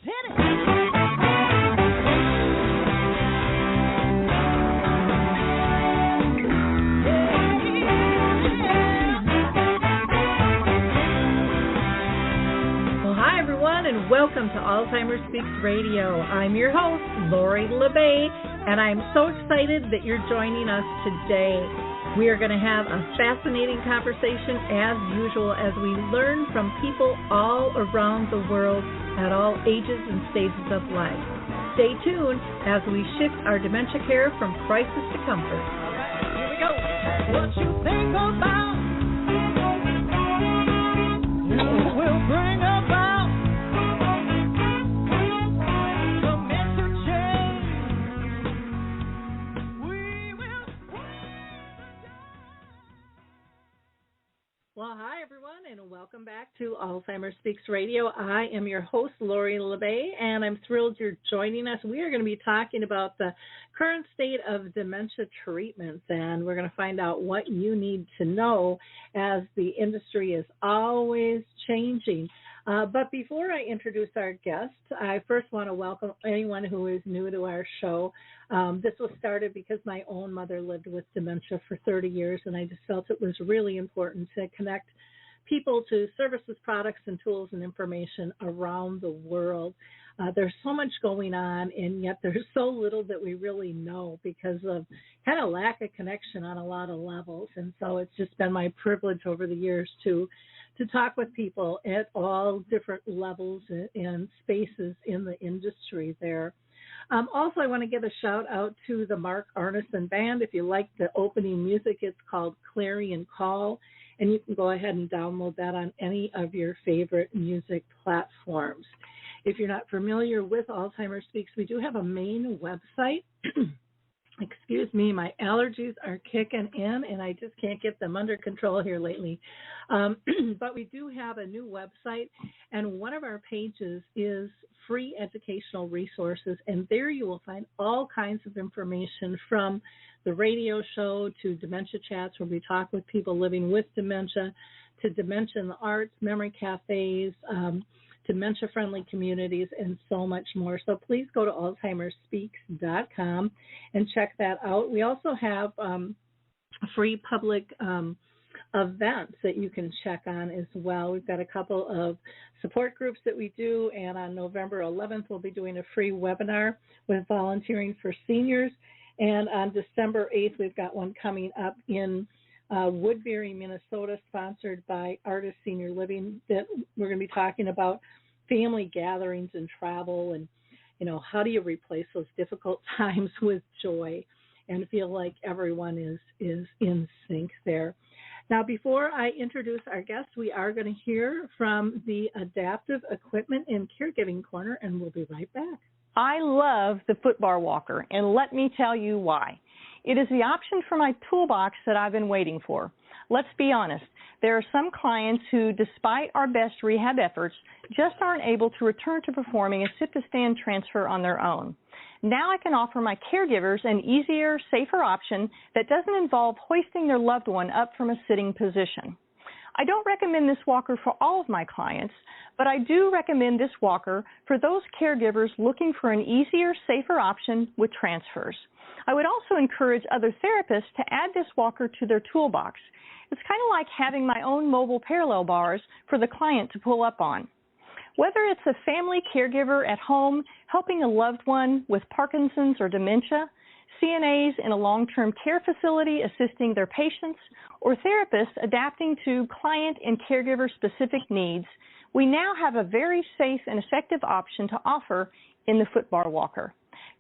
hit it. Well, hi, everyone, and welcome to Alzheimer's Speaks Radio. I'm your host, Lori LeBay, and I'm so excited that you're joining us today. We are going to have a fascinating conversation as usual as we learn from people all around the world at all ages and stages of life. Stay tuned as we shift our dementia care from crisis to comfort. All right, here we go. What you think about will bring about some mental change. We will. Well, hi, everyone, and welcome back to Alzheimer's Speaks Radio. I am your host, Lori LeBay, and I'm thrilled you're joining us. We are going to be talking about the current state of dementia treatments, and we're going to find out what you need to know as the industry is always changing. But before I introduce our guest, I first want to welcome anyone who is new to our show. This was started because my own mother lived with dementia for 30 years, and I just felt it was really important to connect people to services, products, and tools and information around the world. There's so much going on, and yet there's so little that we really know because of kind of lack of connection on a lot of levels. And so it's just been my privilege over the years to talk with people at all different levels and spaces in the industry there. Also, I want to give a shout out to the Mark Arneson Band. If you like the opening music, it's called Clarion Call, and you can go ahead and download that on any of your favorite music platforms. If you're not familiar with Alzheimer's Speaks, we do have a main website. Excuse me, my allergies are kicking in, and I just can't get them under control here lately. But we do have a new website, and one of our pages is free educational resources, and there you will find all kinds of information from the radio show to dementia chats where we talk with people living with dementia, to dementia in the arts, memory cafes, dementia-friendly communities, and so much more. So please go to alzheimersspeaks.com and check that out. We also have free public events that you can check on as well. We've got a couple of support groups that we do, and on November 11th, we'll be doing a free webinar with volunteering for seniors. And on December 8th, we've got one coming up in Woodbury, Minnesota, sponsored by Artist Senior Living, that we're going to be talking about family gatherings and travel, and, you know, how do you replace those difficult times with joy and feel like everyone is in sync there. Now, before I introduce our guest, we are going to hear from the Adaptive Equipment and Caregiving Corner, and we'll be right back. I love the footbar walker, and let me tell you why. It is the option for my toolbox that I've been waiting for. Let's be honest, there are some clients who, despite our best rehab efforts, just aren't able to return to performing a sit-to-stand transfer on their own. Now I can offer my caregivers an easier, safer option that doesn't involve hoisting their loved one up from a sitting position. I don't recommend this walker for all of my clients, but I do recommend this walker for those caregivers looking for an easier, safer option with transfers. I would also encourage other therapists to add this walker to their toolbox. It's kind of like having my own mobile parallel bars for the client to pull up on. Whether it's a family caregiver at home helping a loved one with Parkinson's or dementia, CNAs in a long-term care facility assisting their patients, or therapists adapting to client and caregiver-specific needs, we now have a very safe and effective option to offer in the footbar walker.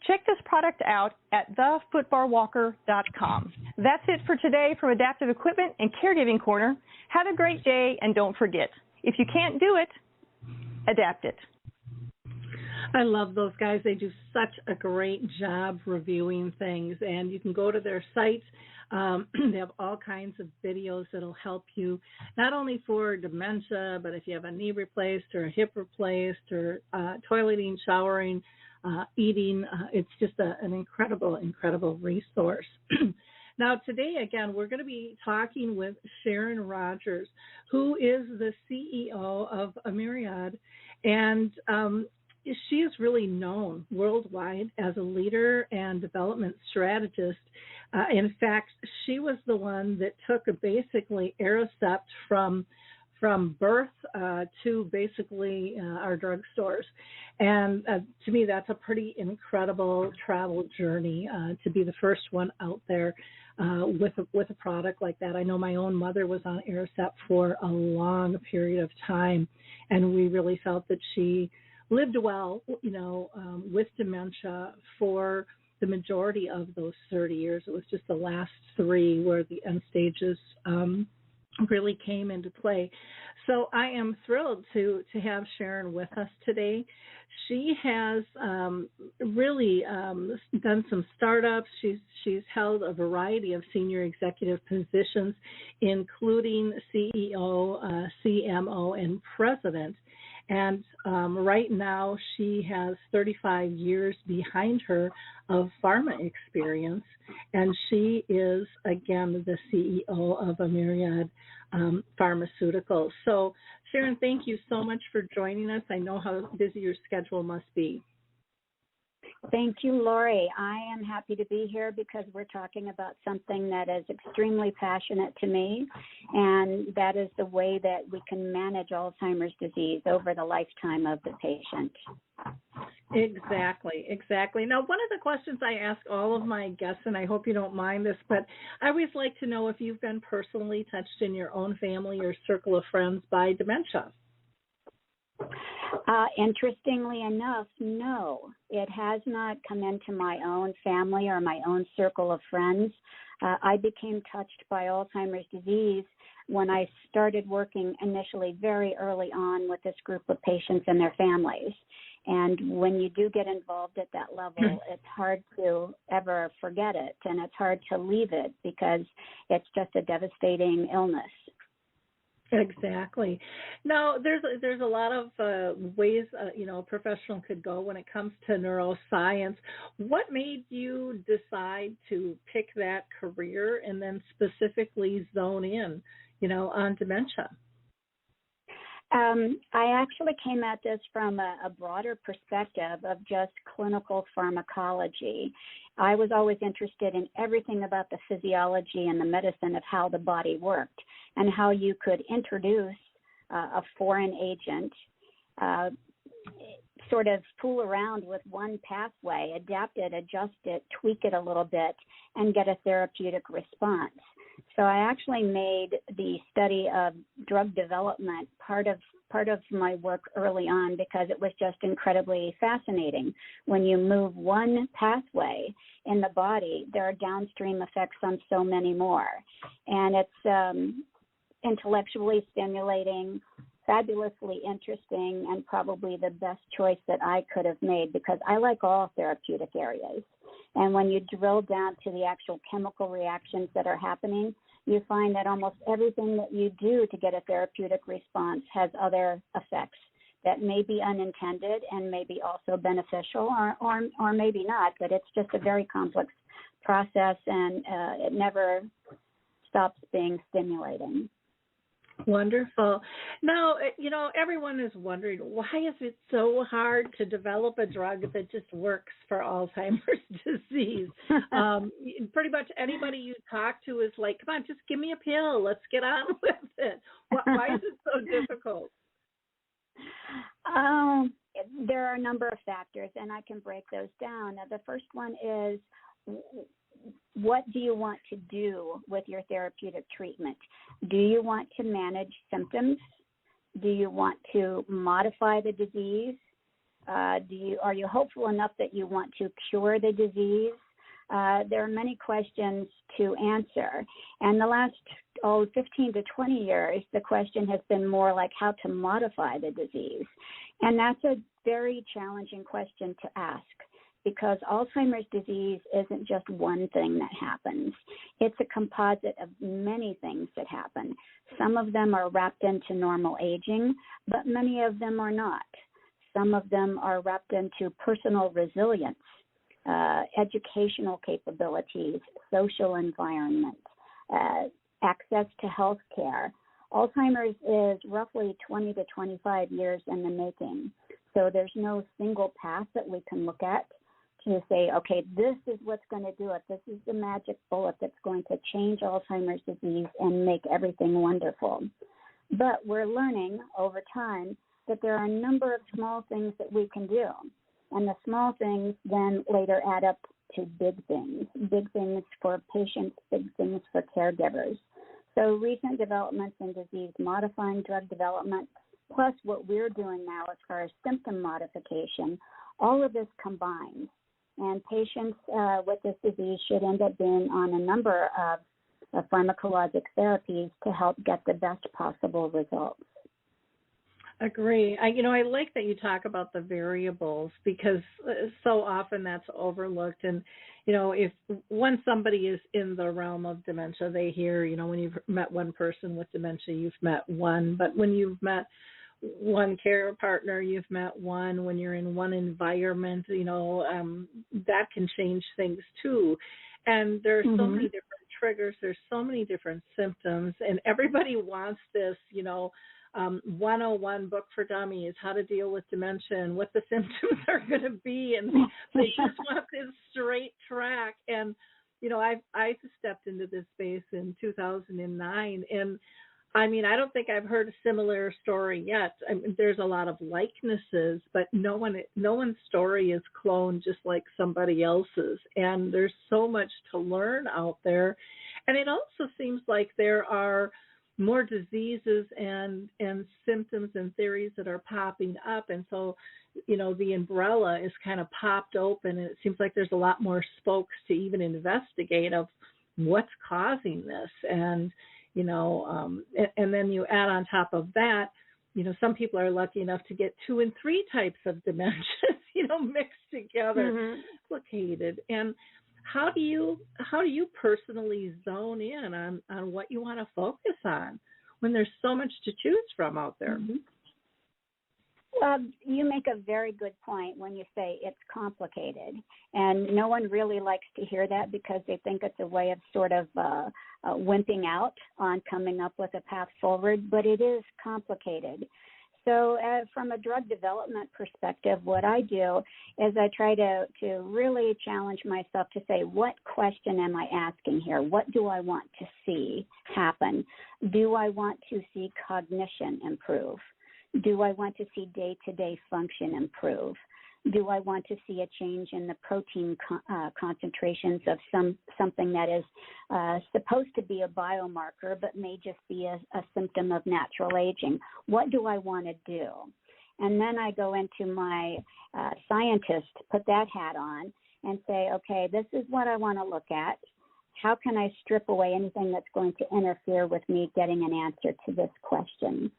Check this product out at thefootbarwalker.com. That's it for today from Adaptive Equipment and Caregiving Corner. Have a great day, and don't forget, if you can't do it, adapt it. I love those guys. They do such a great job reviewing things, and you can go to their site. They have all kinds of videos that'll help you, not only for dementia, but if you have a knee replaced or a hip replaced or toileting, showering, eating. It's just an incredible, incredible resource. Now, today, again, we're going to be talking with Sharon Rogers, who is the CEO of AMYRIAD. And she is really known worldwide as a leader and development strategist. In fact, she was the one that took basically Aricept from birth to basically our drugstores. And to me, that's a pretty incredible travel journey to be the first one out there with a product like that. I know my own mother was on Aricept for a long period of time, and we really felt that she lived well, with dementia for the majority of those 30 years. It was just the last 3 where the end stages really came into play. So I am thrilled to have Sharon with us today. She has really done some startups. She's held a variety of senior executive positions, including CEO, CMO, and President. And right now she has 35 years behind her of pharma experience, and she is, again, the CEO of AMYRIAD Pharmaceuticals. So, Sharon, thank you so much for joining us. I know how busy your schedule must be. Thank you, Lori. I am happy to be here because we're talking about something that is extremely passionate to me, and that is the way that we can manage Alzheimer's disease over the lifetime of the patient. Exactly. Now, one of the questions I ask all of my guests, and I hope you don't mind this, but I always like to know if you've been personally touched in your own family or circle of friends by dementia. Interestingly enough, no. It has not come into my own family or my own circle of friends. I became touched by Alzheimer's disease when I started working initially very early on with this group of patients and their families. And when you do get involved at that level, it's hard to ever forget it, and it's hard to leave it because it's just a devastating illness. Exactly. Now, there's a lot of ways a professional could go when it comes to neuroscience. What made you decide to pick that career and then specifically zone in, on dementia? I actually came at this from a broader perspective of just clinical pharmacology. I was always interested in everything about the physiology and the medicine of how the body worked and how you could introduce a foreign agent, sort of fool around with one pathway, adapt it, adjust it, tweak it a little bit, and get a therapeutic response. So I actually made the study of drug development part of my work early on because it was just incredibly fascinating. When you move one pathway in the body, there are downstream effects on so many more. And it's intellectually stimulating, fabulously interesting, and probably the best choice that I could have made because I like all therapeutic areas. And when you drill down to the actual chemical reactions that are happening, you find that almost everything that you do to get a therapeutic response has other effects that may be unintended and may be also beneficial or maybe not, but it's just a very complex process and it never stops being stimulating. Wonderful. Now, everyone is wondering, why is it so hard to develop a drug that just works for Alzheimer's disease? Pretty much anybody you talk to is like, come on, just give me a pill. Let's get on with it. Why is it so difficult? There are a number of factors, and I can break those down. Now, the first one is, what do you want to do with your therapeutic treatment? Do you want to manage symptoms? Do you want to modify the disease? Are you hopeful enough that you want to cure the disease? There are many questions to answer. And the last 15 to 20 years, the question has been more like how to modify the disease. And that's a very challenging question to ask, because Alzheimer's disease isn't just one thing that happens. It's a composite of many things that happen. Some of them are wrapped into normal aging, but many of them are not. Some of them are wrapped into personal resilience, educational capabilities, social environment, access to health care. Alzheimer's is roughly 20 to 25 years in the making. So there's no single path that we can look at to say, okay, this is what's going to do it. This is the magic bullet that's going to change Alzheimer's disease and make everything wonderful. But we're learning over time that there are a number of small things that we can do. And the small things then later add up to big things for patients, big things for caregivers. So recent developments in disease-modifying drug development, plus what we're doing now as far as symptom modification, all of this combines. And patients with this disease should end up being on a number of pharmacologic therapies to help get the best possible results. Agree. I like that you talk about the variables because so often that's overlooked. And, if when somebody is in the realm of dementia, they hear, when you've met one person with dementia, you've met one. But when you've met one care partner, you've met one. When you're in one environment, that can change things too. And there are so many different triggers. There's so many different symptoms. And everybody wants this, 101 book for dummies, how to deal with dementia and what the symptoms are going to be. And they just want this straight track. And, I stepped into this space in 2009. And, I don't think I've heard a similar story yet. There's a lot of likenesses, but no one's story is cloned just like somebody else's. And there's so much to learn out there. And it also seems like there are more diseases and symptoms and theories that are popping up. And so, the umbrella is kind of popped open, and it seems like there's a lot more spokes to even investigate of what's causing this. And, and then you add on top of that, some people are lucky enough to get 2 and 3 types of dementias, mixed together, complicated. And how do you personally zone in on what you want to focus on when there's so much to choose from out there? Well, you make a very good point when you say it's complicated, and no one really likes to hear that because they think it's a way of sort of wimping out on coming up with a path forward, but it is complicated. So from a drug development perspective, what I do is I try to really challenge myself to say, what question am I asking here? What do I want to see happen? Do I want to see cognition improve? Do I want to see day-to-day function improve? Do I want to see a change in the protein concentrations of something that is supposed to be a biomarker but may just be a symptom of natural aging? What do I want to do? And then I go into my scientist, put that hat on, and say, okay, this is what I want to look at. How can I strip away anything that's going to interfere with me getting an answer to this question?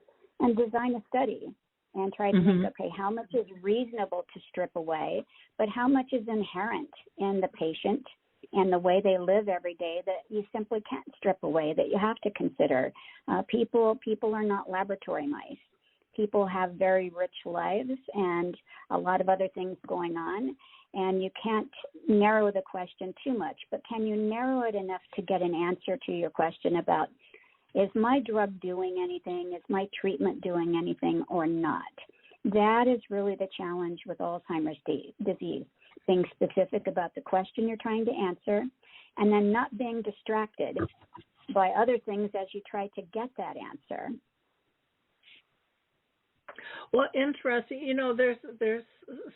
And design a study and try to think, okay, how much is reasonable to strip away, but how much is inherent in the patient and the way they live every day that you simply can't strip away, that you have to consider. People are not laboratory mice. People have very rich lives and a lot of other things going on, and you can't narrow the question too much, but can you narrow it enough to get an answer to your question about, is my drug doing anything? Is my treatment doing anything or not? That is really the challenge with Alzheimer's disease, being specific about the question you're trying to answer and then not being distracted by other things as you try to get that answer. Well, interesting. There's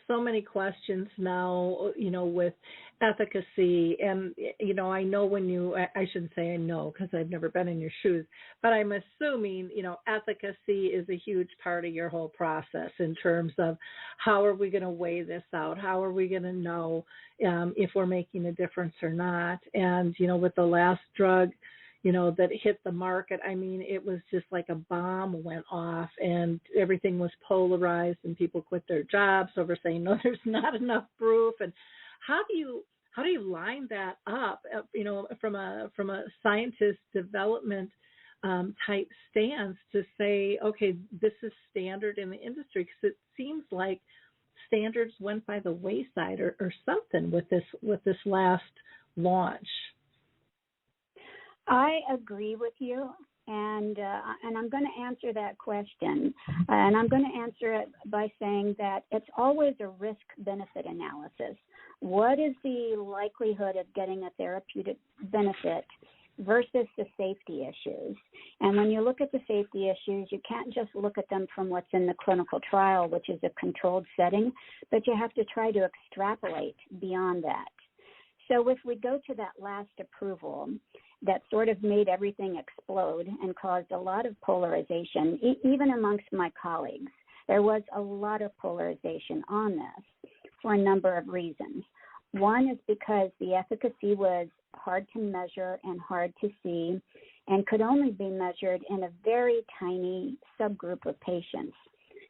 so many questions now, with efficacy. And, I know I shouldn't say I know because I've never been in your shoes, but I'm assuming, efficacy is a huge part of your whole process in terms of how are we going to weigh this out? How are we going to know if we're making a difference or not? And, with the last drug, that hit the market, it was just like a bomb went off and everything was polarized and people quit their jobs over saying, no, there's not enough proof. And how do you line that up, from a scientist development type stance to say, okay, this is standard in the industry? Because it seems like standards went by the wayside or something with this last launch. I agree with you. And I'm going to answer that question, and I'm going to answer it by saying that it's always a risk-benefit analysis. What is the likelihood of getting a therapeutic benefit versus the safety issues? And when you look at the safety issues, you can't just look at them from what's in the clinical trial, which is a controlled setting, but you have to try to extrapolate beyond that. So if we go to that last approval that sort of made everything explode and caused a lot of polarization, even amongst my colleagues, there was a lot of polarization on this for a number of reasons. One is because the efficacy was hard to measure and hard to see and could only be measured in a very tiny subgroup of patients.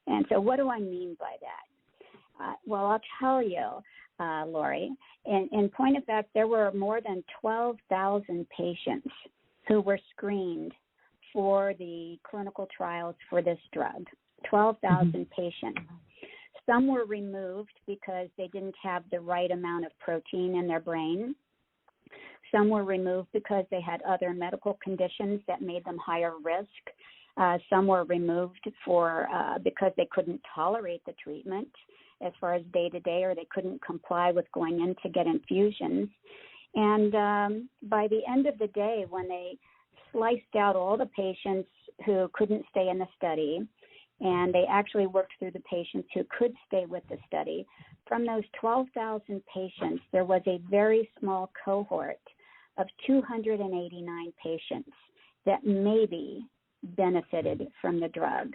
And so what do I mean by that? Well, I'll tell you, Lori, in point of fact, there were more than 12,000 patients who were screened for the clinical trials for this drug, 12,000 patients. Some were removed because they didn't have the right amount of protein in their brain. Some were removed because they had other medical conditions that made them higher risk. Some were removed because they couldn't tolerate the treatment as far as day-to-day, or they couldn't comply with going in to get infusions. And by the end of the day, when they sliced out all the patients who couldn't stay in the study, and they actually worked through the patients who could stay with the study, from those 12,000 patients, there was a very small cohort of 289 patients that maybe benefited from the drug.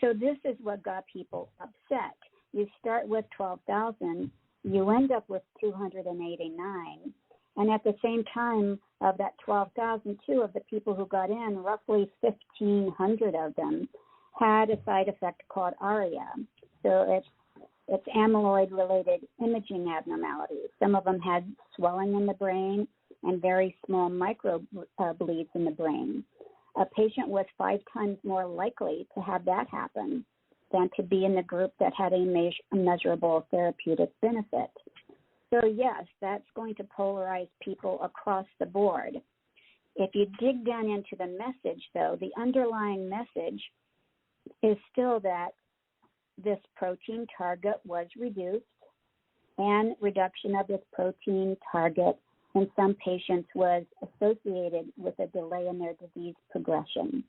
So this is what got people upset. You start with 12,000, you end up with 289, and at the same time of that 12,000, two of the people who got in, roughly 1,500 of them, had a side effect called ARIA. So it's amyloid-related imaging abnormalities. Some of them had swelling in the brain and very small micro bleeds in the brain. A patient was 5 times more likely to have that happen than to be in the group that had a measurable therapeutic benefit. So yes, that's going to polarize people across the board. If you dig down into the message, though, the underlying message is still that this protein target was reduced, and reduction of this protein target in some patients was associated with a delay in their disease progression.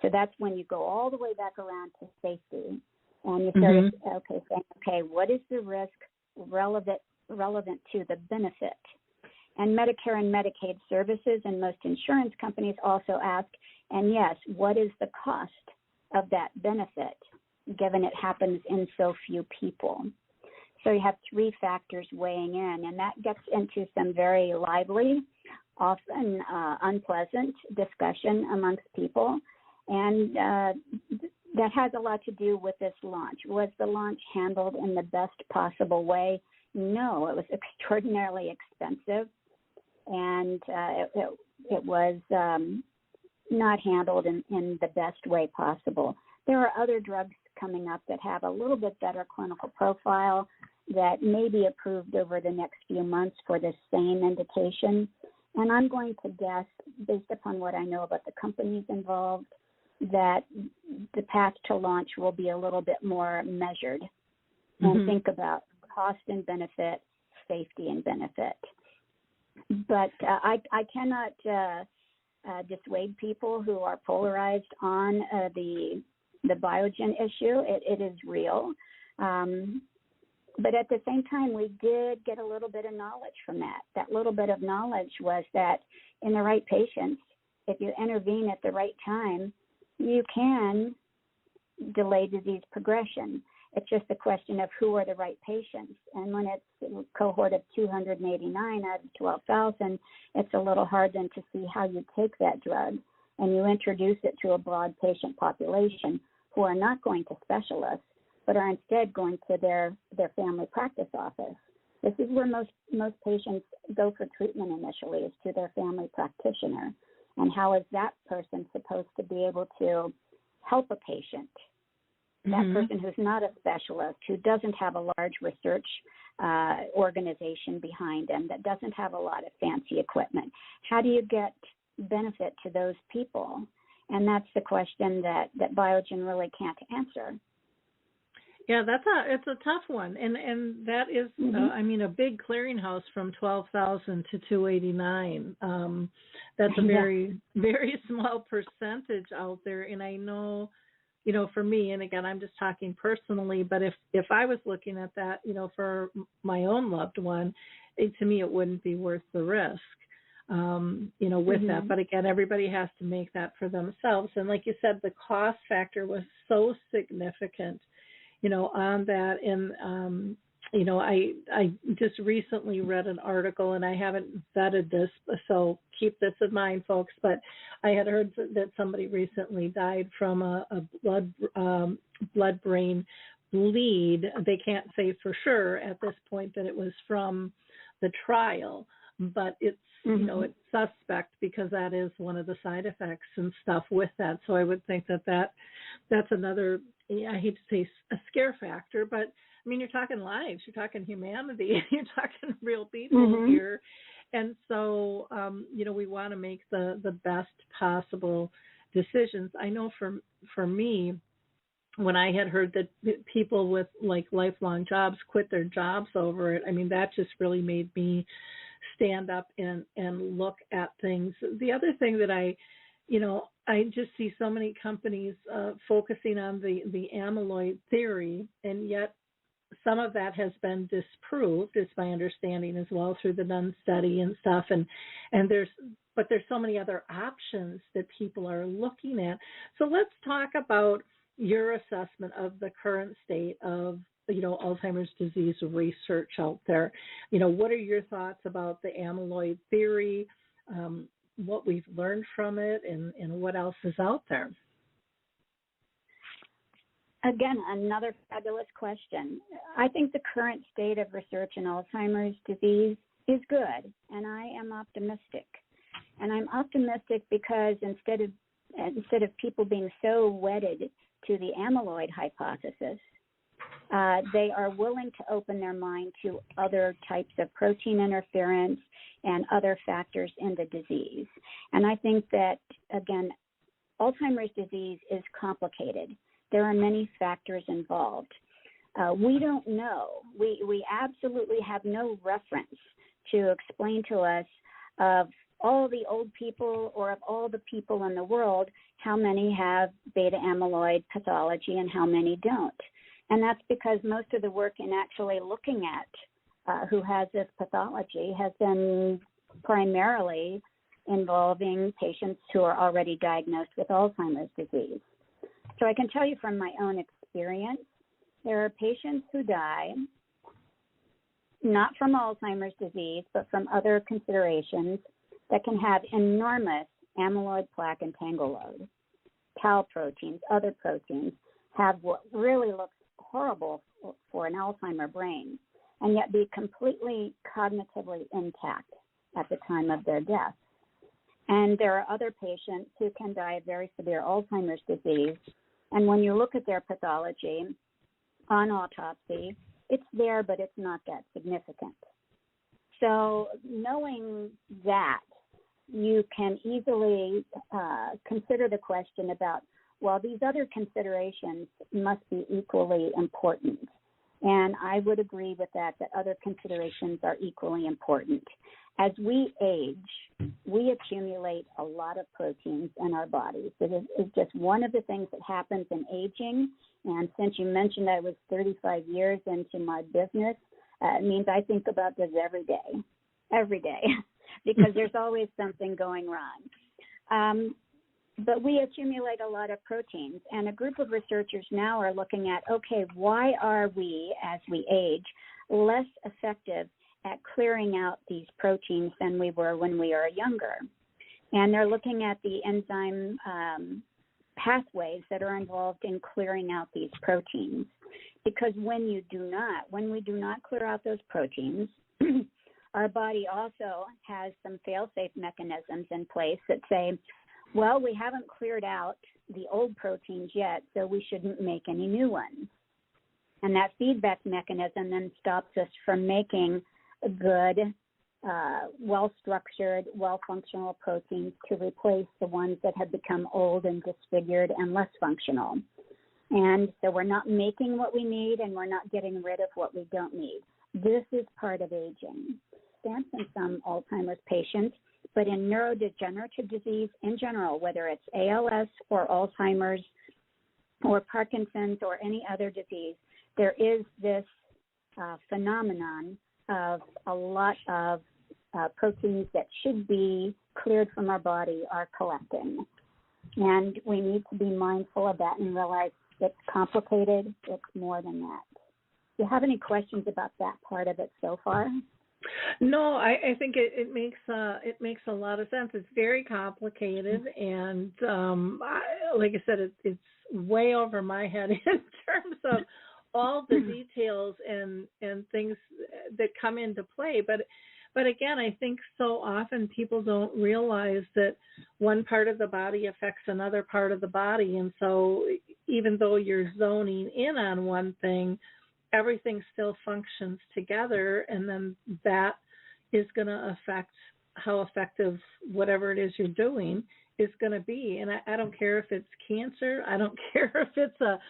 So that's when you go all the way back around to safety, and you start saying, okay, what is the risk relevant to the benefit? And Medicare and Medicaid services and most insurance companies also ask, and yes, what is the cost of that benefit, given it happens in so few people? So you have 3 factors weighing in, and that gets into some very lively, often unpleasant discussion amongst people. And that has a lot to do with this launch. Was the launch handled in the best possible way? No, it was extraordinarily expensive, and it was not handled in the best way possible. There are other drugs coming up that have a little bit better clinical profile that may be approved over the next few months for the same indication. And I'm going to guess, based upon what I know about the companies involved, that the path to launch will be a little bit more measured and think about cost and benefit, safety and benefit. But I cannot dissuade people who are polarized on the Biogen issue. It is real. But at the same time, we did get a little bit of knowledge from that. That little bit of knowledge was that in the right patients, if you intervene at the right time, you can delay disease progression. It's just a question of who are the right patients. And when it's a cohort of 289 out of 12,000, it's a little hard then to see how you take that drug and you introduce it to a broad patient population who are not going to specialists, but are instead going to their family practice office. This is where most patients go for treatment initially, is to their family practitioner. And how is that person supposed to be able to help a patient? That person who's not a specialist, who doesn't have a large research organization behind them, that doesn't have a lot of fancy equipment. How do you get benefit to those people? And that's the question that Biogen really can't answer. Yeah, it's a tough one, and that is, a big clearinghouse from 12,000 to 289. That's a very, very small percentage out there, and I know, for me, and again, I'm just talking personally, but if I was looking at that, for my own loved one, to me, it wouldn't be worth the risk. With that. But again, everybody has to make that for themselves. And like you said, the cost factor was so significant, on that. And, I just recently read an article, and I haven't vetted this, so keep this in mind, folks, but I had heard that somebody recently died from a blood-brain bleed. They can't say for sure at this point that it was from the trial, but it's, it's suspect because that is one of the side effects and stuff with that. So I would think that's another, I hate to say a scare factor, but I mean, you're talking lives, you're talking humanity, you're talking real people here. And so, we want to make the best possible decisions. I know for me, when I had heard that people with like lifelong jobs quit their jobs over it, I mean, that just really made me stand up and look at things. The other thing that I just see so many companies focusing on the amyloid theory, and yet some of that has been disproved, is my understanding as well, through the Nun study and stuff. And there's so many other options that people are looking at. So let's talk about your assessment of the current state of Alzheimer's disease research out there. What are your thoughts about the amyloid theory, what we've learned from it, and what else is out there? Again, another fabulous question. I think the current state of research in Alzheimer's disease is good, and I am optimistic. And I'm optimistic because instead of people being so wedded to the amyloid hypothesis, they are willing to open their mind to other types of protein interference and other factors in the disease. And I think that, again, Alzheimer's disease is complicated. There are many factors involved. We don't know. We absolutely have no reference to explain to us of all the old people or of all the people in the world, how many have beta amyloid pathology and how many don't. And that's because most of the work in actually looking at who has this pathology has been primarily involving patients who are already diagnosed with Alzheimer's disease. So I can tell you from my own experience, there are patients who die not from Alzheimer's disease, but from other considerations that can have enormous amyloid plaque entangle load. Tau proteins, other proteins, have what really looks horrible for an Alzheimer brain, and yet be completely cognitively intact at the time of their death. And there are other patients who can die of very severe Alzheimer's disease, and when you look at their pathology on autopsy, it's there, but it's not that significant. So knowing that, you can easily consider the question about, well, these other considerations must be equally important. And I would agree with that other considerations are equally important. As we age, we accumulate a lot of proteins in our bodies. It is just one of the things that happens in aging. And since you mentioned I was 35 years into my business, it means I think about this every day, because there's always something going wrong. But we accumulate a lot of proteins, and a group of researchers now are looking at, okay, why are we, as we age, less effective at clearing out these proteins than we were when we are younger? And they're looking at the enzyme pathways that are involved in clearing out these proteins. Because when we do not clear out those proteins, our body also has some fail-safe mechanisms in place that say, well, we haven't cleared out the old proteins yet, so we shouldn't make any new ones. And that feedback mechanism then stops us from making good well-structured, well-functional proteins to replace the ones that have become old and disfigured and less functional. And so we're not making what we need, and we're not getting rid of what we don't need. This is part of aging. In some Alzheimer's patients, but in neurodegenerative disease in general, whether it's ALS or Alzheimer's or Parkinson's or any other disease, there is this phenomenon of a lot of proteins that should be cleared from our body are collecting. And we need to be mindful of that and realize it's complicated. It's more than that. Do you have any questions about that part of it so far? No, I think it makes a lot of sense. It's very complicated, and like I said, it's way over my head in terms of all the details and things that come into play. But again, I think so often people don't realize that one part of the body affects another part of the body, and so even though you're zoning in on one thing, everything still functions together, and then that is going to affect how effective whatever it is you're doing is going to be. And I don't care if it's cancer. I don't care if it's a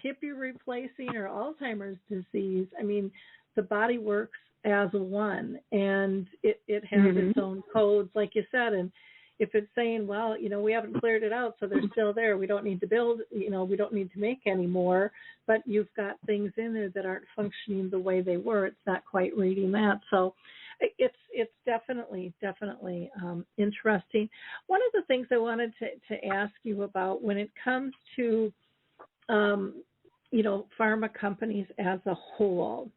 hip you're replacing or Alzheimer's disease. I mean, the body works as one, and it has its own codes, like you said. And if it's saying, well, we haven't cleared it out, so they're still there, we don't need to build, we don't need to make any more, but you've got things in there that aren't functioning the way they were, it's not quite reading that. So it's definitely interesting. One of the things I wanted to ask you about when it comes to, pharma companies as a whole,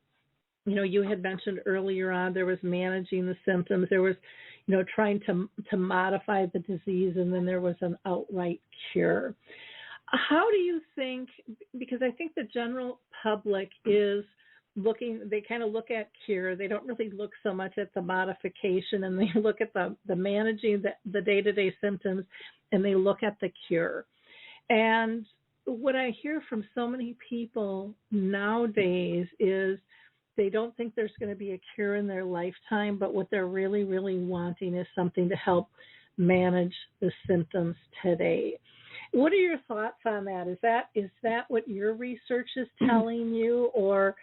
you had mentioned earlier on there was managing the symptoms, there was, trying to modify the disease, and then there was an outright cure. How do you think, because I think the general public is looking, they kind of look at cure, they don't really look so much at the modification, and they look at the managing the day-to-day symptoms, and they look at the cure. And what I hear from so many people nowadays is they don't think there's going to be a cure in their lifetime, but what they're really, really wanting is something to help manage the symptoms today. What are your thoughts on that? Is that what your research is telling you, or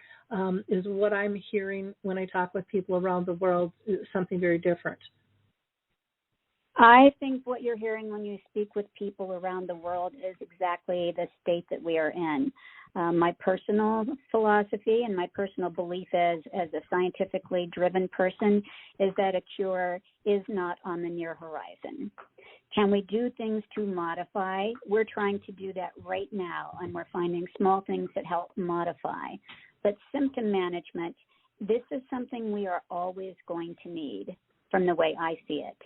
is what I'm hearing when I talk with people around the world something very different? I think what you're hearing when you speak with people around the world is exactly the state that we are in. My personal philosophy and my personal belief as a scientifically driven person is that a cure is not on the near horizon. Can we do things to modify? We're trying to do that right now, and we're finding small things that help modify. But symptom management, this is something we are always going to need from the way I see it.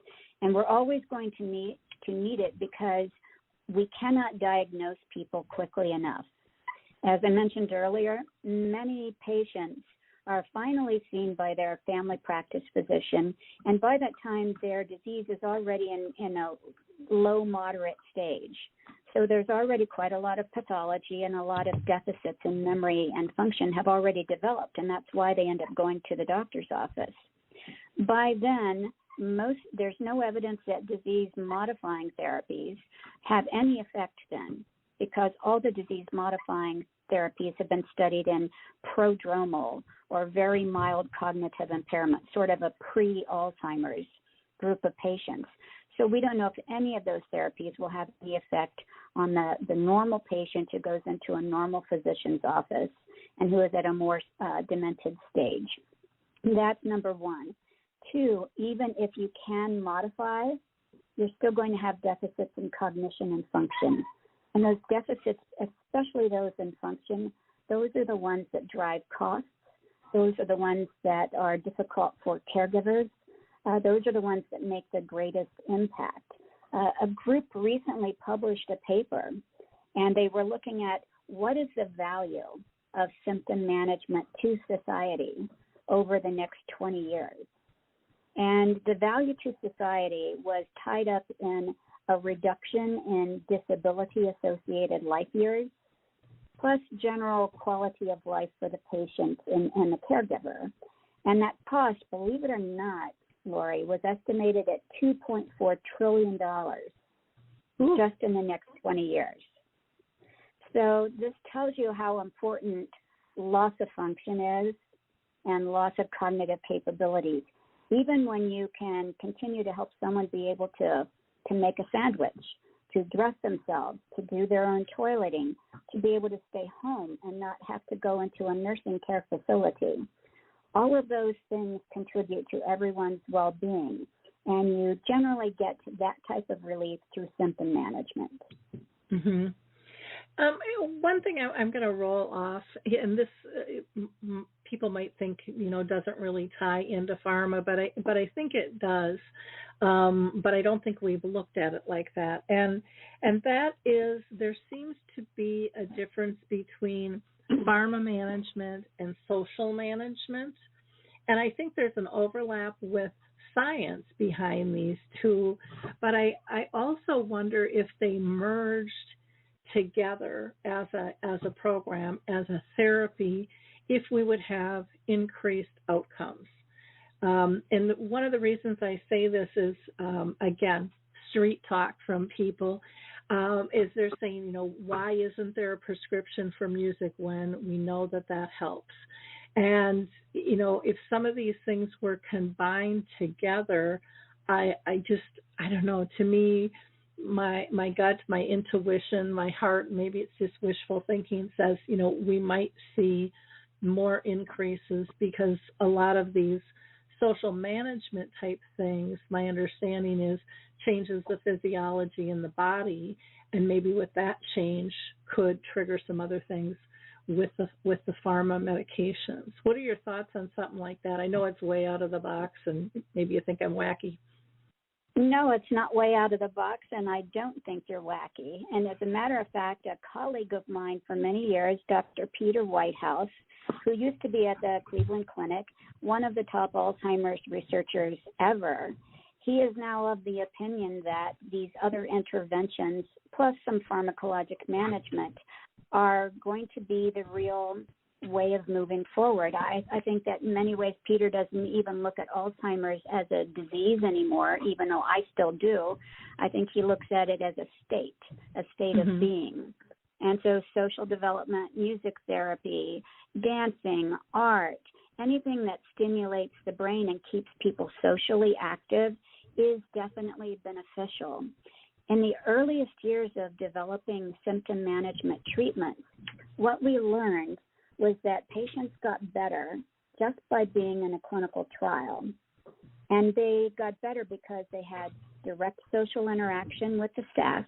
And we're always going to need it because we cannot diagnose people quickly enough. As I mentioned earlier, many patients are finally seen by their family practice physician, and by that time their disease is already in a low moderate stage. So there's already quite a lot of pathology, and a lot of deficits in memory and function have already developed, and that's why they end up going to the doctor's office. By then, there's no evidence that disease-modifying therapies have any effect then, because all the disease-modifying therapies have been studied in prodromal or very mild cognitive impairment, sort of a pre-Alzheimer's group of patients. So we don't know if any of those therapies will have any effect on the normal patient who goes into a normal physician's office and who is at a more demented stage. That's number one. Two, even if you can modify, you're still going to have deficits in cognition and function. And those deficits, especially those in function, those are the ones that drive costs. Those are the ones that are difficult for caregivers. Those are the ones that make the greatest impact. A group recently published a paper, and they were looking at what is the value of symptom management to society over the next 20 years. And the value to society was tied up in a reduction in disability-associated life years, plus general quality of life for the patient and the caregiver. And that cost, believe it or not, Lori, was estimated at $2.4 trillion just in the next 20 years. So this tells you how important loss of function is and loss of cognitive capabilities. Even when you can continue to help someone be able to make a sandwich, to dress themselves, to do their own toileting, to be able to stay home and not have to go into a nursing care facility. All of those things contribute to everyone's well-being, and you generally get that type of relief through symptom management. Mm-hmm. One thing I'm going to roll off, and this people might think doesn't really tie into pharma, but I think it does. But I don't think we've looked at it like that, and that is there seems to be a difference between pharma management and social management, and I think there's an overlap with science behind these two, but I also wonder if they merged together as a program, as a therapy, if we would have increased outcomes. And one of the reasons I say this is, again, street talk from people, is they're saying, why isn't there a prescription for music when we know that helps? And, if some of these things were combined together, I don't know, to me, my gut, my intuition, my heart, maybe it's just wishful thinking, says, we might see more increases because a lot of these social management type things, my understanding is, changes the physiology in the body, and maybe with that change could trigger some other things with the pharma medications. What are your thoughts on something like that? I know it's way out of the box, and maybe you think I'm wacky. No, it's not way out of the box, and I don't think you're wacky. And as a matter of fact, a colleague of mine for many years, Dr. Peter Whitehouse, who used to be at the Cleveland Clinic, one of the top Alzheimer's researchers ever, he is now of the opinion that these other interventions, plus some pharmacologic management, are going to be the real way of moving forward. I think that in many ways Peter doesn't even look at Alzheimer's as a disease anymore, even though I still do. I think he looks at it as a state mm-hmm. of being. And so social development, music therapy, dancing, art, anything that stimulates the brain and keeps people socially active is definitely beneficial. In the earliest years of developing symptom management treatments, what we learned was that patients got better just by being in a clinical trial. And they got better because they had direct social interaction with the staff.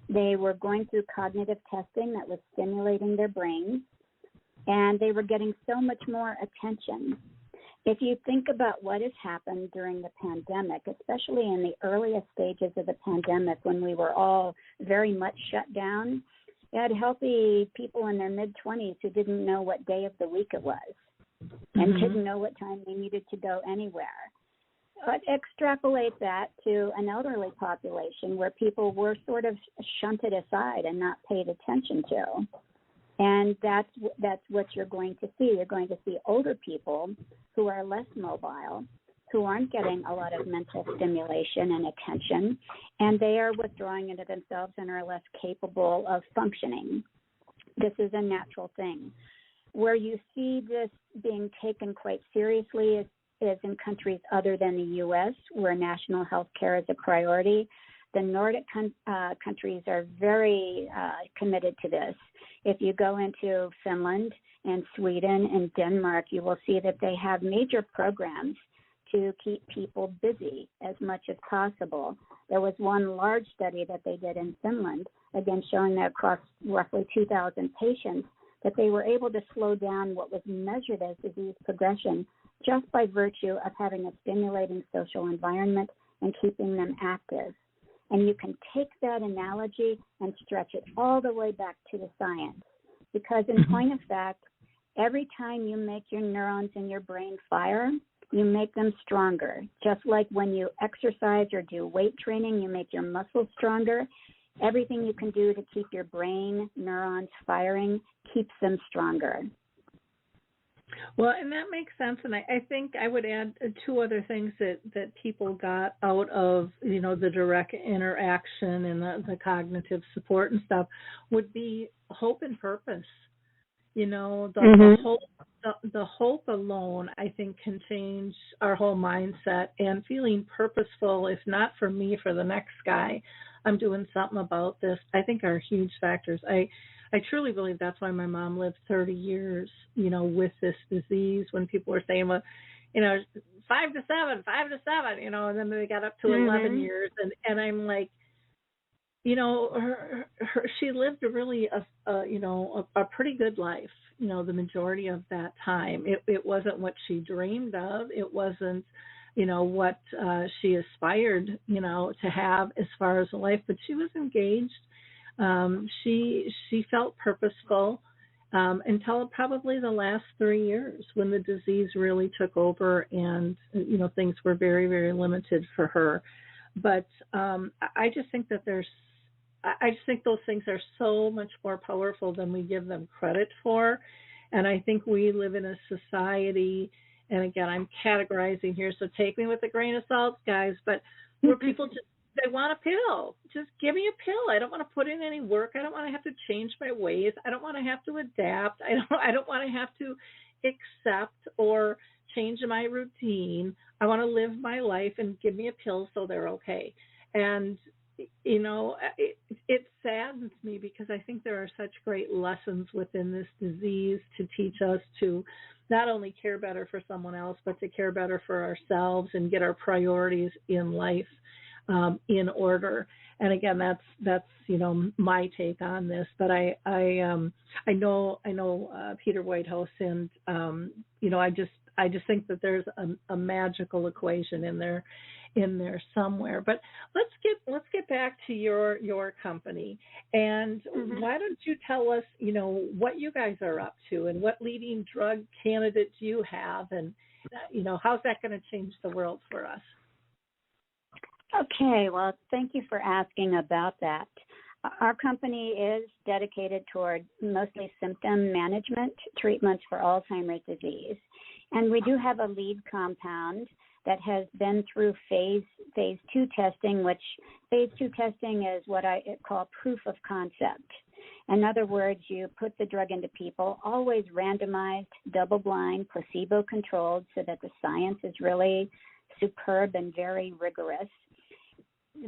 They were going through cognitive testing that was stimulating their brains, and they were getting so much more attention. If you think about what has happened during the pandemic, especially in the earliest stages of the pandemic when we were all very much shut down, you had healthy people in their mid-20s who didn't know what day of the week it was and mm-hmm. didn't know what time they needed to go anywhere. But extrapolate that to an elderly population where people were sort of shunted aside and not paid attention to. And that's what you're going to see. You're going to see older people who are less mobile, who aren't getting a lot of mental stimulation and attention, and they are withdrawing into themselves and are less capable of functioning. This is a natural thing. Where you see this being taken quite seriously is in countries other than the U.S., where national health care is a priority. The Nordic countries are very committed to this. If you go into Finland and Sweden and Denmark, you will see that they have major programs to keep people busy as much as possible. There was one large study that they did in Finland, again showing that across roughly 2,000 patients, that they were able to slow down what was measured as disease progression just by virtue of having a stimulating social environment and keeping them active. And you can take that analogy and stretch it all the way back to the science. Because in point of fact, every time you make your neurons in your brain fire, you make them stronger. Just like when you exercise or do weight training, you make your muscles stronger. Everything you can do to keep your brain neurons firing keeps them stronger. Well, and that makes sense. And I think I would add two other things that people got out of, the direct interaction and the cognitive support and stuff would be hope and purpose. The hope. The hope alone, I think, can change our whole mindset, and feeling purposeful, if not for me, for the next guy, I'm doing something about this, I think are huge factors. I truly believe that's why my mom lived 30 years, with this disease, when people were saying, well, 5 to 7, and then they got up to 11 years. And I'm like, she lived really a pretty good life, the majority of that time. It wasn't what she dreamed of. It wasn't, what she aspired, to have as far as a life, but she was engaged. She felt purposeful until probably the last 3 years, when the disease really took over and, things were very, very limited for her. But I just think that I just think those things are so much more powerful than we give them credit for. And I think we live in a society, and again, I'm categorizing here, so take me with a grain of salt, guys, but where people they want a pill. Just give me a pill. I don't want to put in any work. I don't want to have to change my ways. I don't want to have to adapt. I don't want to have to accept or change my routine. I want to live my life, and give me a pill so they're okay. And it saddens me, because I think there are such great lessons within this disease to teach us to not only care better for someone else, but to care better for ourselves and get our priorities in life in order. And again, that's my take on this. But I know Peter Whitehouse, and I just think that there's a magical equation in there somewhere. But let's get back to your company, and why don't you tell us what you guys are up to, and what leading drug candidates you have, and how's that going to change the world for us? Okay, well, thank you for asking about that. Our company is dedicated toward mostly symptom management treatments for Alzheimer's disease, and we do have a lead compound that has been through phase 2 testing, which phase 2 testing is what I call proof of concept. In other words, you put the drug into people, always randomized, double-blind, placebo-controlled, so that the science is really superb and very rigorous.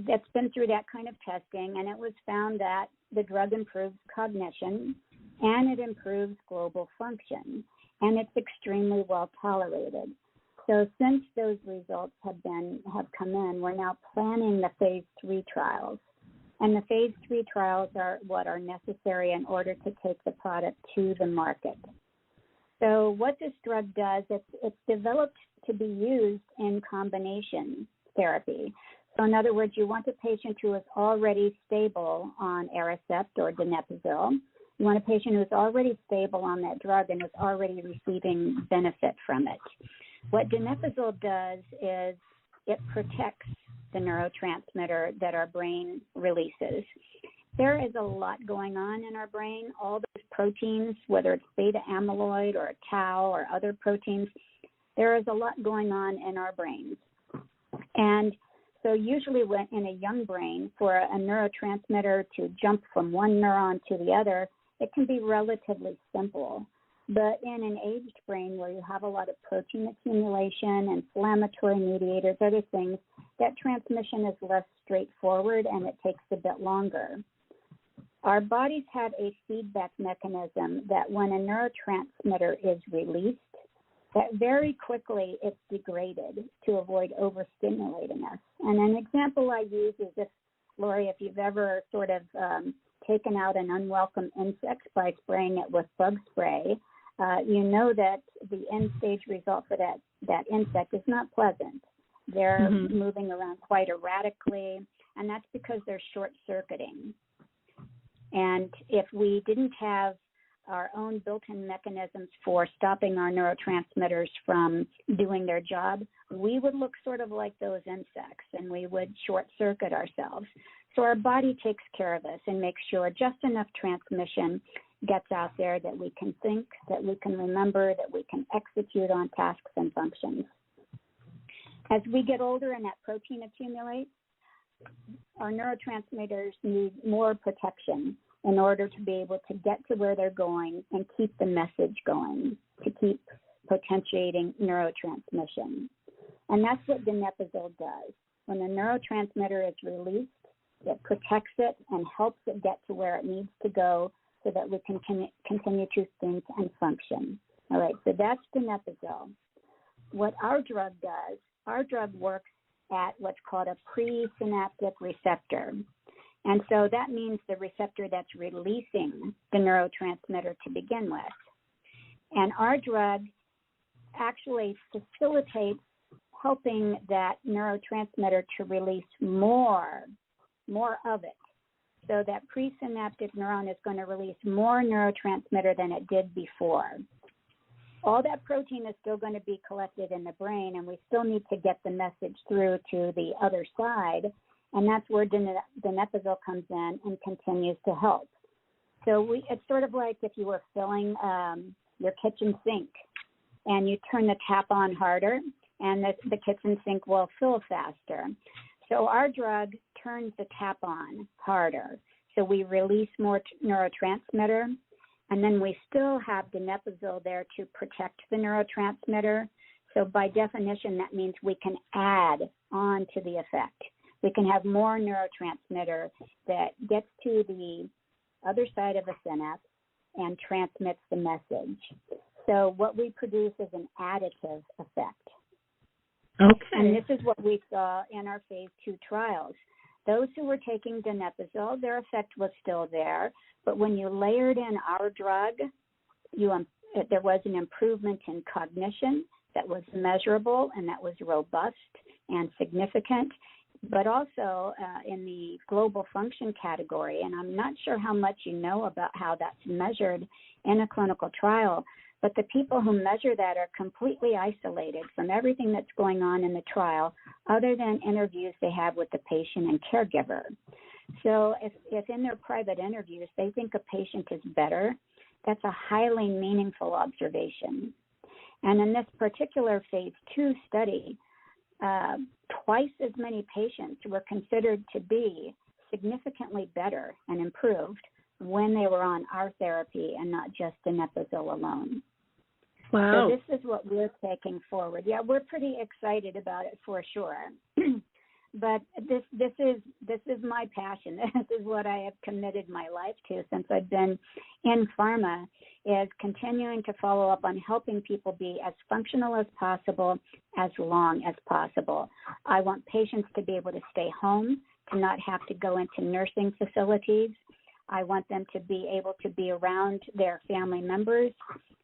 That's been through that kind of testing, and it was found that the drug improves cognition and it improves global function, and it's extremely well tolerated. So since those results have come in, we're now planning the phase 3 trials. And the phase 3 trials are what are necessary in order to take the product to the market. So what this drug does, it's developed to be used in combination therapy. So in other words, you want a patient who is already stable on Aricept or donepezil. You want a patient who is already stable on that drug and is already receiving benefit from it. What donepezil does is it protects the neurotransmitter that our brain releases. There is a lot going on in our brain. All those proteins, whether it's beta amyloid or tau or other proteins, there is a lot going on in our brains. And so usually when in a young brain, for a neurotransmitter to jump from one neuron to the other, it can be relatively simple. But in an aged brain where you have a lot of protein accumulation, inflammatory mediators, other things, that transmission is less straightforward and it takes a bit longer. Our bodies have a feedback mechanism that when a neurotransmitter is released, that very quickly it's degraded to avoid overstimulating us. And an example I use is Lori, if you've ever sort of taken out an unwelcome insect by spraying it with bug spray, you know that the end stage result for that insect is not pleasant. They're moving around quite erratically, and that's because they're short-circuiting. And if we didn't have our own built-in mechanisms for stopping our neurotransmitters from doing their job, we would look sort of like those insects, and we would short-circuit ourselves. So our body takes care of us and makes sure just enough transmission gets out there that we can think, that we can remember, that we can execute on tasks and functions. As we get older and that protein accumulates, our neurotransmitters need more protection in order to be able to get to where they're going and keep the message going, to keep potentiating neurotransmission. And that's what donepezil does. When a neurotransmitter is released, it protects it and helps it get to where it needs to go so that we can continue to think and function. All right, so that's donepezil. What our drug does, our drug works at what's called a presynaptic receptor. And so that means the receptor that's releasing the neurotransmitter to begin with. And our drug actually facilitates helping that neurotransmitter to release more of it. So that presynaptic neuron is going to release more neurotransmitter than it did before. All that protein is still going to be collected in the brain, and we still need to get the message through to the other side, and that's where donepezil comes in and continues to help. So it's sort of like if you were filling your kitchen sink, and you turn the tap on harder, and the kitchen sink will fill faster. So our drug turns the tap on harder. So we release more neurotransmitter, and then we still have donepezil there to protect the neurotransmitter. So by definition, that means we can add on to the effect. We can have more neurotransmitter that gets to the other side of a synapse and transmits the message. So what we produce is an additive effect. Okay. And this is what we saw in our phase 2 trials. Those who were taking donepezil, their effect was still there, but when you layered in our drug, there was an improvement in cognition that was measurable and that was robust and significant, but also in the global function category. And I'm not sure how much you know about how that's measured in a clinical trial, but the people who measure that are completely isolated from everything that's going on in the trial other than interviews they have with the patient and caregiver. So if in their private interviews they think a patient is better, that's a highly meaningful observation. And in this particular phase 2 study, twice as many patients were considered to be significantly better and improved when they were on our therapy and not just donepezil alone. Wow. So this is what we're taking forward. Yeah, we're pretty excited about it for sure. But this is my passion. This is what I have committed my life to since I've been in pharma, is continuing to follow up on helping people be as functional as possible, as long as possible. I want patients to be able to stay home, to not have to go into nursing facilities. I want them to be able to be around their family members,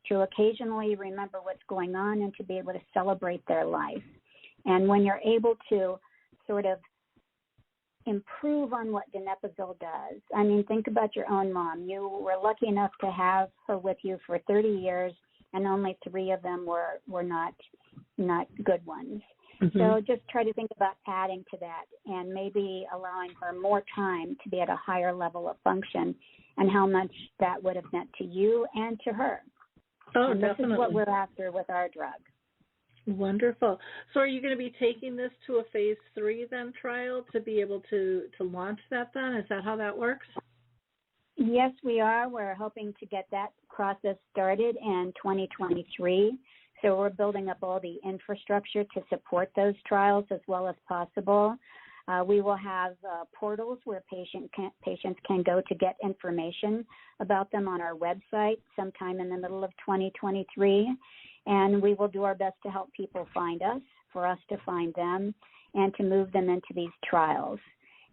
to occasionally remember what's going on and to be able to celebrate their life. And when you're able to sort of improve on what donepezil does, I mean, think about your own mom. You were lucky enough to have her with you for 30 years, and only 3 of them were not good ones. Mm-hmm. So just try to think about adding to that and maybe allowing her more time to be at a higher level of function, and how much that would have meant to you and to her. Oh, and definitely. This is what we're after with our drug. Wonderful. So are you going to be taking this to a phase 3 then trial to be able to launch that then? Is that how that works? Yes, we are. We're hoping to get that process started in 2023. So we're building up all the infrastructure to support those trials as well as possible. We will have portals where patients can go to get information about them on our website sometime in the middle of 2023. And we will do our best to help people find us, for us to find them, and to move them into these trials.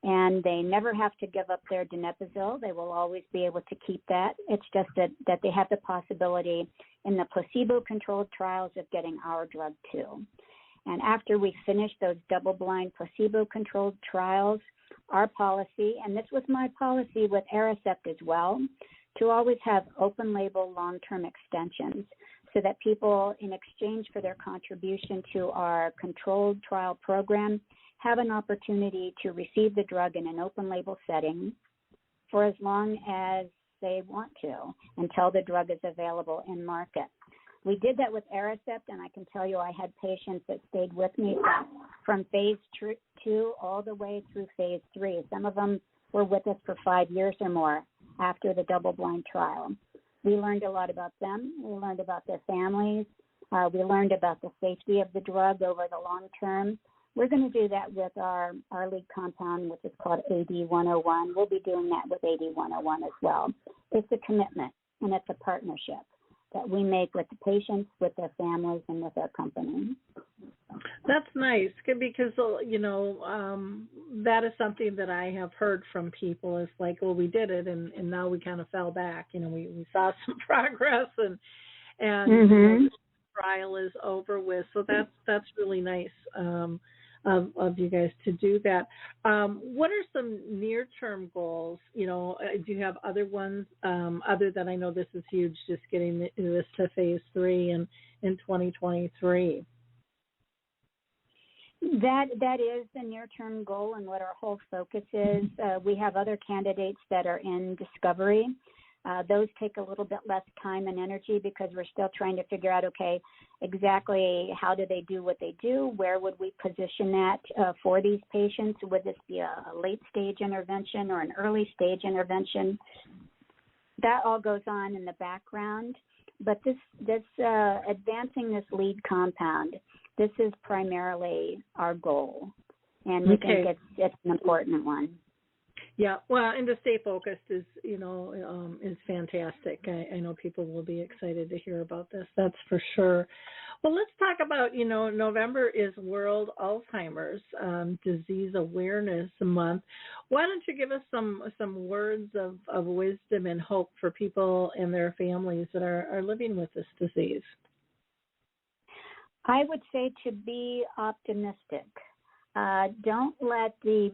And they never have to give up their donepezil. They will always be able to keep that. It's just that they have the possibility in the placebo-controlled trials of getting our drug too. And after we finish those double-blind placebo-controlled trials, our policy, and this was my policy with Aricept as well, to always have open-label long-term extensions so that people, in exchange for their contribution to our controlled trial program, have an opportunity to receive the drug in an open-label setting for as long as they want to until the drug is available in market. We did that with Aricept, and I can tell you I had patients that stayed with me from phase 2 all the way through phase 3. Some of them were with us for 5 years or more after the double-blind trial. We learned a lot about them. We learned about their families. We learned about the safety of the drug over the long term. We're going to do that with our lead compound, which is called AD101. We'll be doing that with AD101 as well. It's a commitment, and it's a partnership that we make with the patients, with their families, and with our company. That's nice because, that is something that I have heard from people. It's like, well, we did it, and now we kind of fell back. We saw some progress, and the trial is over with. So that's really nice of you guys to do that. What are some near-term goals? Do you have other ones other than, I know this is huge, just getting this to phase 3 in 2023? That is the near-term goal and what our whole focus is. We have other candidates that are in discovery. Those take a little bit less time and energy because we're still trying to figure out, okay, exactly how do they do what they do? Where would we position that for these patients? Would this be a late-stage intervention or an early-stage intervention? That all goes on in the background. But this advancing this lead compound, this is primarily our goal, and we think it's an important one. Yeah, well, and to stay focused is fantastic. I know people will be excited to hear about this. That's for sure. Well, let's talk about, November is World Alzheimer's Disease Awareness Month. Why don't you give us some words of wisdom and hope for people and their families that are living with this disease? I would say to be optimistic. Don't let the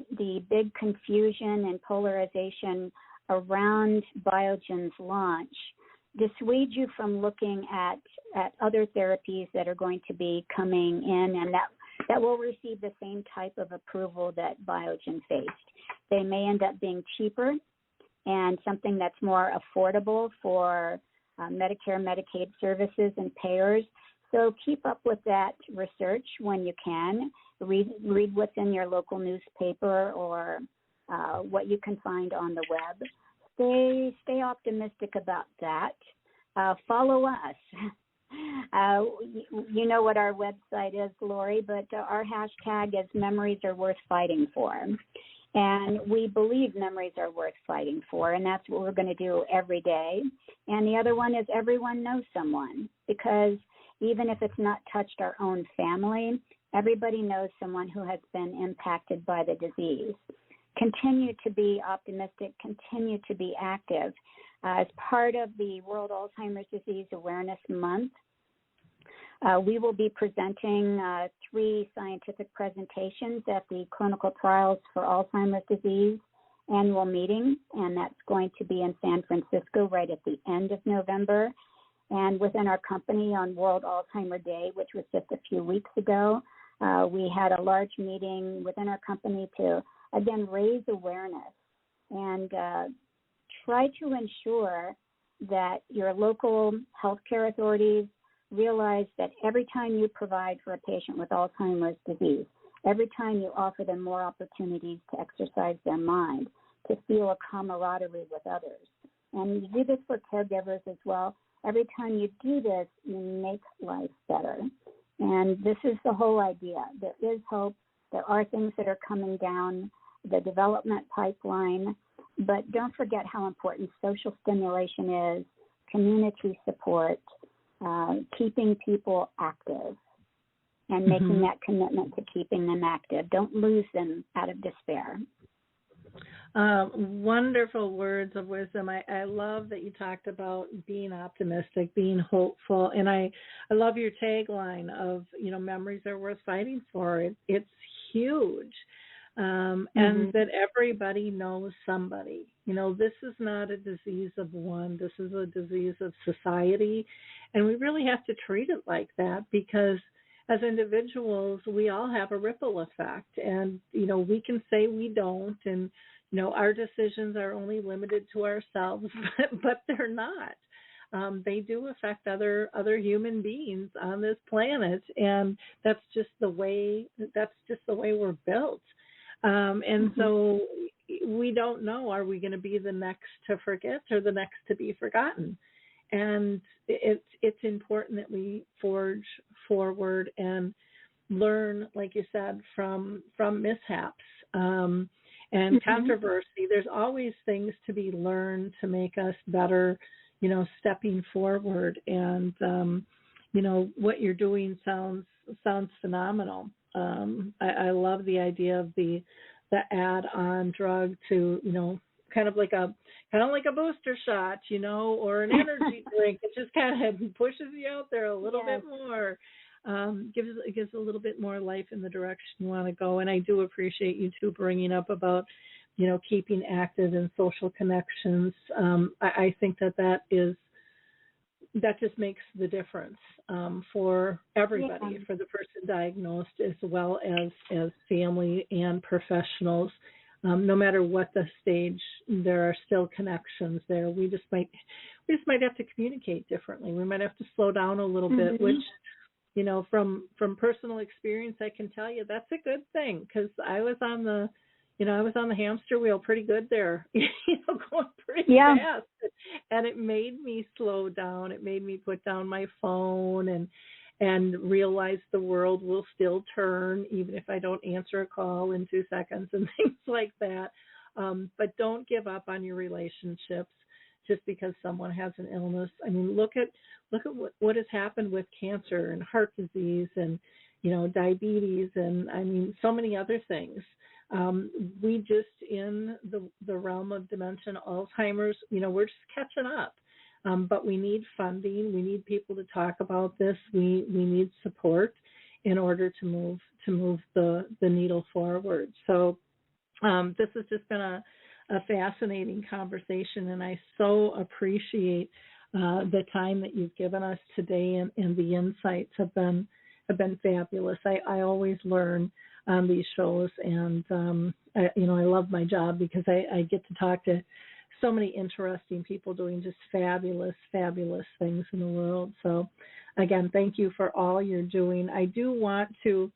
big confusion and polarization around Biogen's launch dissuade you from looking at other therapies that are going to be coming in and that will receive the same type of approval that Biogen faced. They may end up being cheaper and something that's more affordable for Medicare, Medicaid services and payers. So keep up with that research when you can. Read what's in your local newspaper or what you can find on the web. Stay optimistic about that. Follow us. You know what our website is, Lori, but our hashtag is Memories Are Worth Fighting For. And we believe memories are worth fighting for, and that's what we're going to do every day. And the other one is everyone knows someone, because even if it's not touched our own family, everybody knows someone who has been impacted by the disease. Continue to be optimistic, continue to be active. As part of the World Alzheimer's Disease Awareness Month, we will be presenting 3 scientific presentations at the Clinical Trials for Alzheimer's Disease annual meeting, and that's going to be in San Francisco right at the end of November. And within our company on World Alzheimer Day, which was just a few weeks ago, we had a large meeting within our company to, again, raise awareness and try to ensure that your local healthcare authorities realize that every time you provide for a patient with Alzheimer's disease, every time you offer them more opportunities to exercise their mind, to feel a camaraderie with others, and you do this for caregivers as well, every time you do this, you make life better. And this is the whole idea. There is hope. There are things that are coming down the development pipeline, but don't forget how important social stimulation is, community support, keeping people active, and making that commitment to keeping them active. Don't lose them out of despair. Wonderful words of wisdom. I love that you talked about being optimistic, being hopeful, and I love your tagline of, memories are worth fighting for. It's huge, and that everybody knows somebody. This is not a disease of one. This is a disease of society, and we really have to treat it like that because as individuals, we all have a ripple effect, and we can say we don't, and our decisions are only limited to ourselves, but they're not. They do affect other human beings on this planet, and that's just the way we're built. And so we don't know, are we going to be the next to forget or the next to be forgotten? And it's important that we forge forward and learn, like you said, from mishaps and controversy. There's always things to be learned to make us better, stepping forward. And what you're doing sounds phenomenal. I love the idea of the add-on drug to, kind of like a booster shot, or an energy drink. It just kind of pushes you out there a little bit more, gives a little bit more life in the direction you want to go. And I do appreciate you two bringing up about, keeping active in social connections. I think that just makes the difference for everybody, for the person diagnosed as well as family and professionals. No matter what the stage, there are still connections there. We just might have to communicate differently. We might have to slow down a little bit, which, from personal experience, I can tell you that's a good thing, because I was on the hamster wheel pretty good there, going pretty fast, and it made me slow down. It made me put down my phone and realize the world will still turn even if I don't answer a call in 2 seconds and things like that. But don't give up on your relationships just because someone has an illness. I mean, look at what has happened with cancer and heart disease and, diabetes and, so many other things. We just, in the realm of dementia and Alzheimer's, we're just catching up. But we need funding. We need people to talk about this. We need support in order to move the needle forward. So this has just been a fascinating conversation, and I so appreciate the time that you've given us today, and the insights have been fabulous. I always learn on these shows, and I love my job because I get to talk to so many interesting people doing just fabulous things in the world. So again, thank you for all you're doing. I do want to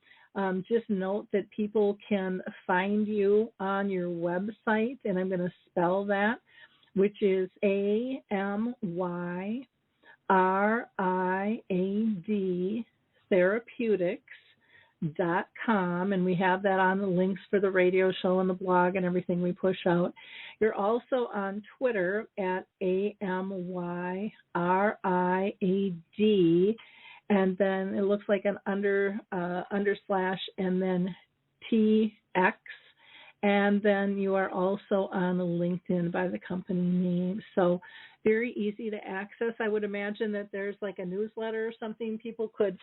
just note that people can find you on your website, and I'm going to spell that, which is AMYRIAD Therapeutics.com, and we have that on the links for the radio show and the blog and everything we push out. You're also on Twitter at AMYRIAD, and then it looks like an underslash and then TX, and then you are also on LinkedIn by the company name. So very easy to access. I would imagine that there's like a newsletter or something people could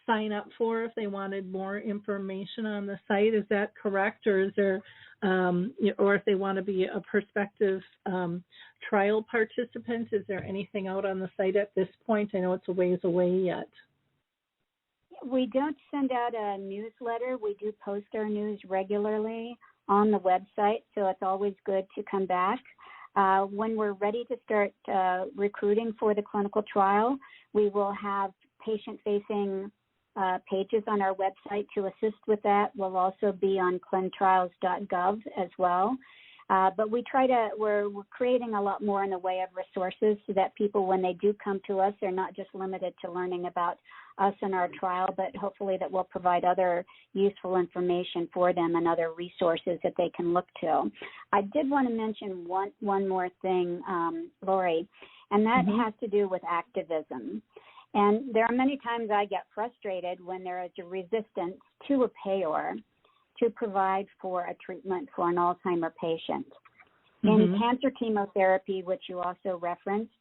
sign up for if they wanted more information on the site. Is that correct? Or is there, or if they want to be a prospective trial participant, is there anything out on the site at this point? I know it's a ways away yet. We don't send out a newsletter. We do post our news regularly on the website, so it's always good to come back. When we're ready to start recruiting for the clinical trial, we will have patient-facing pages on our website to assist with that. We'll also be on clinicaltrials.gov as well. But we're creating a lot more in the way of resources so that people, when they do come to us, they're not just limited to learning about us and our trial, but hopefully that we'll provide other useful information for them and other resources that they can look to. I did want to mention one more thing, Lori, and that has to do with activism. And there are many times I get frustrated when there is a resistance to a payor to provide for a treatment for an Alzheimer patient. In cancer chemotherapy, which you also referenced,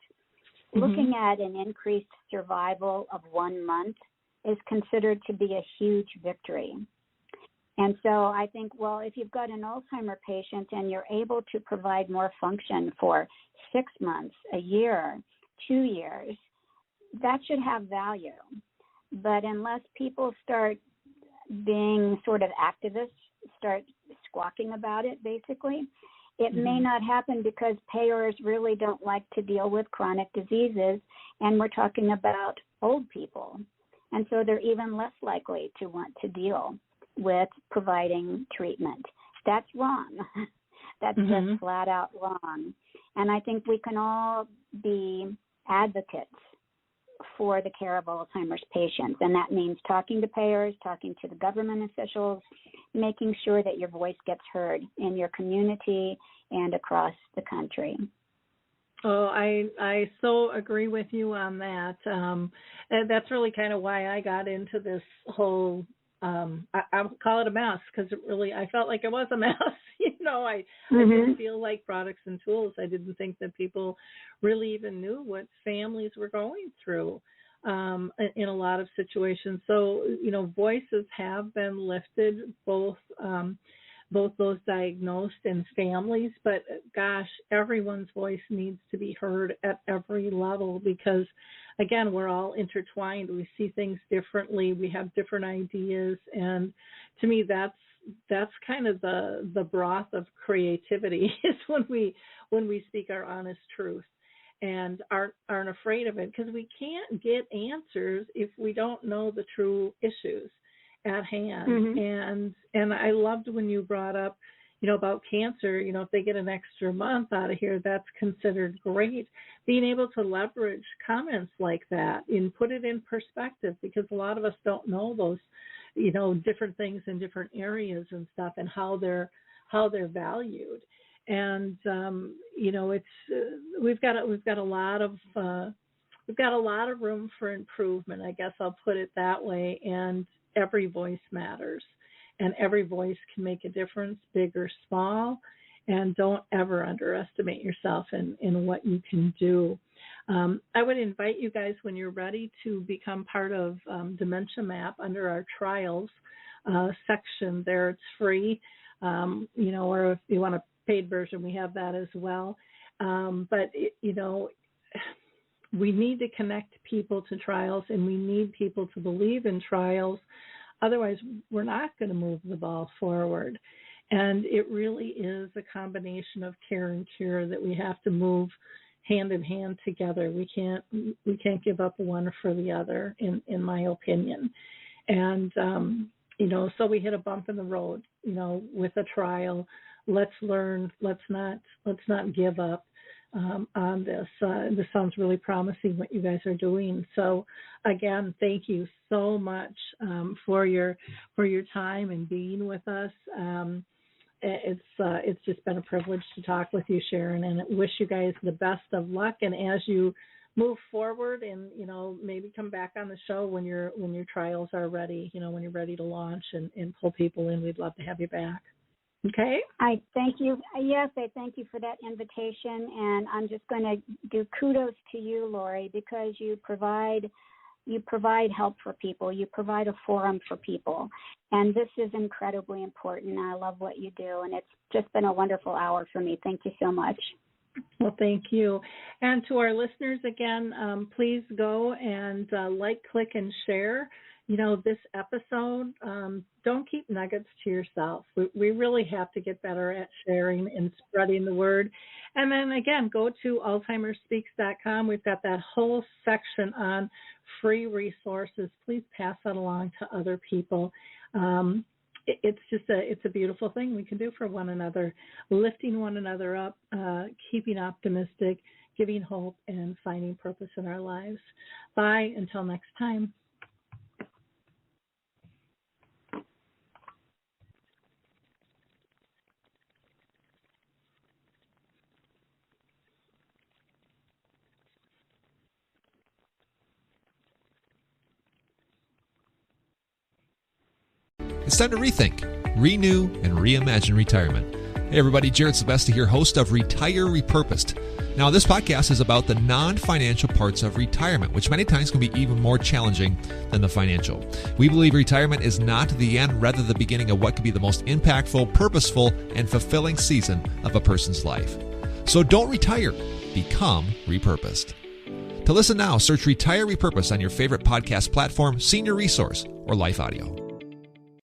looking at an increased survival of 1 month is considered to be a huge victory. And so I think, well, if you've got an Alzheimer patient and you're able to provide more function for 6 months, a year, 2 years, that should have value. But unless people start being sort of activists, start squawking about it, basically, It may not happen because payers really don't like to deal with chronic diseases, and we're talking about old people. And so they're even less likely to want to deal with providing treatment. That's wrong. That's just flat out wrong. And I think we can all be advocates for the care of Alzheimer's patients. And that means talking to payers, talking to the government officials, making sure that your voice gets heard in your community and across the country. Oh, I so agree with you on that. And that's really kind of why I got into this whole, I'll call it a mess, because I felt like it was a mess. I didn't feel like products and tools. I didn't think that people really even knew what families were going through in a lot of situations. So, voices have been lifted, both those diagnosed and families, but gosh, everyone's voice needs to be heard at every level because, again, we're all intertwined. We see things differently. We have different ideas, and to me, that's kind of the broth of creativity is when we speak our honest truth and aren't afraid of it, because we can't get answers if we don't know the true issues at hand. And I loved when you brought up, about cancer, if they get an extra month out of here, that's considered great. Being able to leverage comments like that and put it in perspective, because a lot of us don't know those, different things in different areas and stuff, and how they're valued. And it's we've got a lot of room for improvement, I guess I'll put it that way. And every voice matters, and every voice can make a difference, big or small. And don't ever underestimate yourself in what you can do. I would invite you guys, when you're ready, to become part of Dementia Map under our trials section there. It's free, or if you want a paid version, we have that as well. But we need to connect people to trials, and we need people to believe in trials. Otherwise, we're not going to move the ball forward. And it really is a combination of care and cure that we have to move hand in hand together. We can't give up one for the other, in my opinion. And so we hit a bump in the road, with a trial. Let's learn. Let's not give up on this. This sounds really promising, what you guys are doing. So again, thank you so much for your time and being with us. It's just been a privilege to talk with you, Sharon, and I wish you guys the best of luck. And as you move forward, and maybe come back on the show when your trials are ready, when you're ready to launch and pull people in, we'd love to have you back. Okay. I thank you. Yes, I thank you for that invitation, and I'm just going to do kudos to you, Lori, because you provide help for people. You provide a forum for people, and this is incredibly important. I love what you do, and it's just been a wonderful hour for me. Thank you so much. Well, thank you. And to our listeners, again, please go and like, click, and share this episode. Don't keep nuggets to yourself. We really have to get better at sharing and spreading the word. And then, again, go to alzheimersspeaks.com. We've got that whole section on free resources. Please pass that along to other people. It's a beautiful thing we can do for one another, lifting one another up, keeping optimistic, giving hope, and finding purpose in our lives. Bye. Until next time. It's time to rethink, renew, and reimagine retirement. Hey everybody, Jared Sylvester here, host of Retire Repurposed. Now, this podcast is about the non-financial parts of retirement, which many times can be even more challenging than the financial. We believe retirement is not the end, rather the beginning of what could be the most impactful, purposeful, and fulfilling season of a person's life. So don't retire, become repurposed. To listen now, search Retire Repurposed on your favorite podcast platform, Senior Resource, or Life Audio.